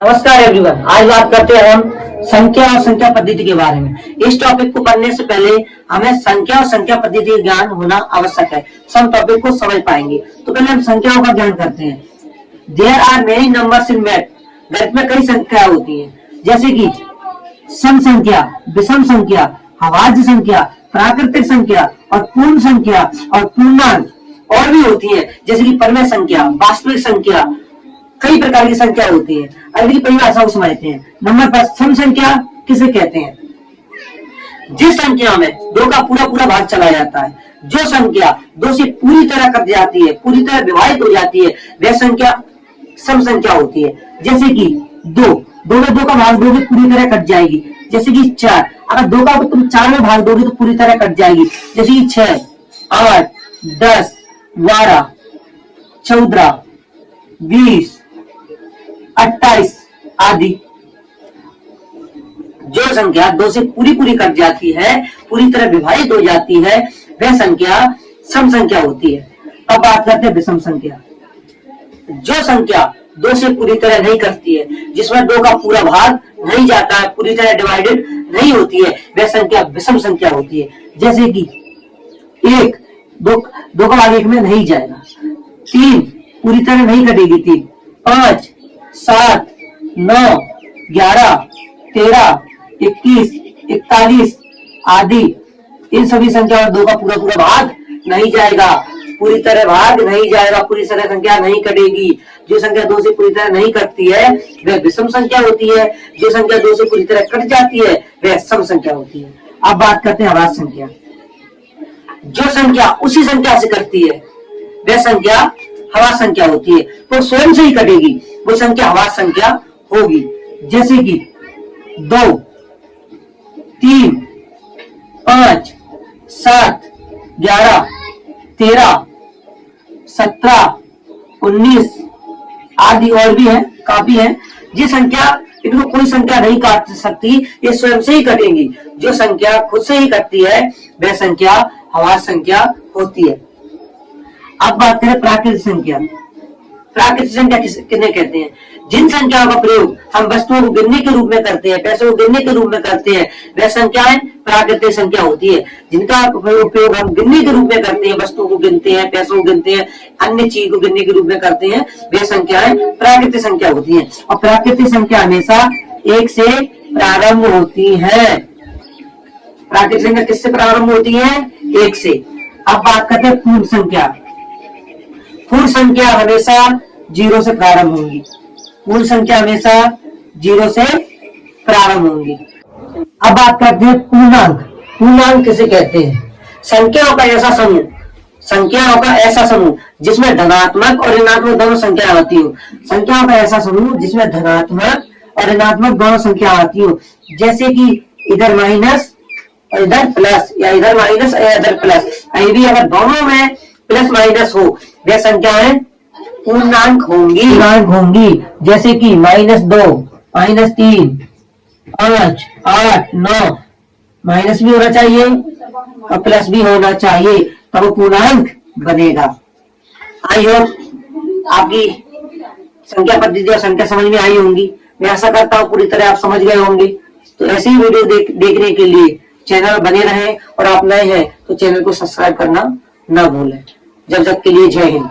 नमस्कार एवरीवन। आज बात करते हैं हम संख्या और संख्या पद्धति के बारे में। इस टॉपिक को पढ़ने से पहले हमें संख्या और संख्या पद्धति का ज्ञान होना आवश्यक है। सब टॉपिक को समझ पाएंगे। तो पहले हम संख्याओं का ज्ञान करते हैं। There are many numbers in math. गणित में कई संख्या होती हैं, जैसे कि सम संख्या, विषम संख्या, अभाज्य संख्या, प्राकृतिक संख्या और पूर्ण संख्या और पूर्णांक और भी होती है, जैसे कि परमेय संख्या, वास्तविक संख्या। कई प्रकार की संख्या होती है। अगली परिभाषा को समझते हैं। नंबर पर सम संख्या किसे कहते हैं? जिस संख्या में दो का पूरा पूरा भाग चला जाता है, जो संख्या दो से पूरी तरह कट जाती है, पूरी तरह विभाजित हो जाती है, वह संख्या सम संख्या होती है। जैसे कि दो में दो का भाग दोगे पूरी तरह कट जाएगी। जैसे कि चार, अगर दो का तुम चार में भाग दोगे तो पूरी तरह कट जाएगी। जैसे कि 6, 8, 10, 12, 14, 20, 28 आदि। जो संख्या दो से पूरी पूरी कट जाती है, पूरी तरह विभाजित हो जाती है, वह संख्या सम संख्या होती है। अब बात करते हैं विषम संख्या। जो संख्या दो से पूरी तरह नहीं कटती है, जिसमें दो का पूरा भाग नहीं जाता है, पूरी तरह डिवाइडेड नहीं होती है, वह संख्या विषम संख्या होती है। जैसे कि एक, दो का भाग एक में नहीं जाएगा। 3 पूरी तरह नहीं कटेगी। 3, 5, 7, 9, 11, 13, 21, 41 आदि। इन सभी संख्या में दो का पूरा पूरा भाग नहीं जाएगा, पूरी तरह भाग नहीं जाएगा, पूरी तरह संख्या नहीं कटेगी। जो संख्या दो से पूरी तरह नहीं कटती है वह विषम संख्या होती है। जो संख्या दो से पूरी तरह कट जाती है वह सम संख्या होती है। अब बात करते हैं अभाज्य संख्या। जो संख्या उसी संख्या से कटती है वह संख्या अभाज्य संख्या होती है। तो स्वयं से ही कटेगी, वो संख्या अभाज्य संख्या होगी। जैसे कि 2, 3, 5, 7, 11, 13, 17, 19 आदि और भी है, काफी है। जिस संख्या इनको कोई संख्या नहीं काट सकती, ये स्वयं से ही कटेंगी। जो संख्या खुद से ही कटती है वह संख्या अभाज्य संख्या होती है। अब बात करें प्राकृतिक संख्या। प्राकृतिक संख्या किन्हें कहते हैं? जिन संख्याओं का प्रयोग हम वस्तुओं को गिनने के रूप में करते हैं, पैसों को गिनने के रूप में करते हैं, वह संख्याएं प्राकृतिक संख्या होती है। जिनका उपयोग हम गिनने के रूप में करते हैं, वस्तुओं को गिनते हैं, पैसों को गिनते हैं, अन्य चीज को गिनने के रूप में करते हैं, वह संख्याएं प्राकृतिक संख्या होती है। और प्राकृतिक संख्या हमेशा 1 से प्रारंभ होती है। प्राकृतिक संख्या किससे प्रारंभ होती है? 1 से। अब बात करते हैं पूर्ण संख्या। पूर्ण संख्या हमेशा 0 से प्रारंभ होंगी। पूर्ण संख्या हमेशा 0 से प्रारंभ होंगी। अब बात करते हैं पूर्णांक। पूर्णांक किसे कहते हैं? संख्याओं का ऐसा समूह जिसमें धनात्मक और ऋणात्मक दोनों संख्या आती हो। संख्याओं का ऐसा समूह जिसमें धनात्मक और ऋणात्मक दोनों संख्या आती हो। जैसे कि इधर माइनस और इधर प्लस, या इधर माइनस या इधर प्लस। भी अगर दोनों में प्लस माइनस हो, वह संख्याएं पूर्णांक होंगी। जैसे कि -2, -3, 5, 8, 9। माइनस भी होना चाहिए और प्लस भी होना चाहिए, तब वो पूर्णांक बनेगा। आई होप आपकी संख्या पद्धति और संख्या समझ में आई होंगी। मैं आशा करता हूँ पूरी तरह आप समझ गए होंगे। तो ऐसे ही वीडियो देखने के लिए चैनल बने रहें, और आप नए हैं तो चैनल को सब्सक्राइब करना ना भूलें। जब तक के लिए जय हिंद।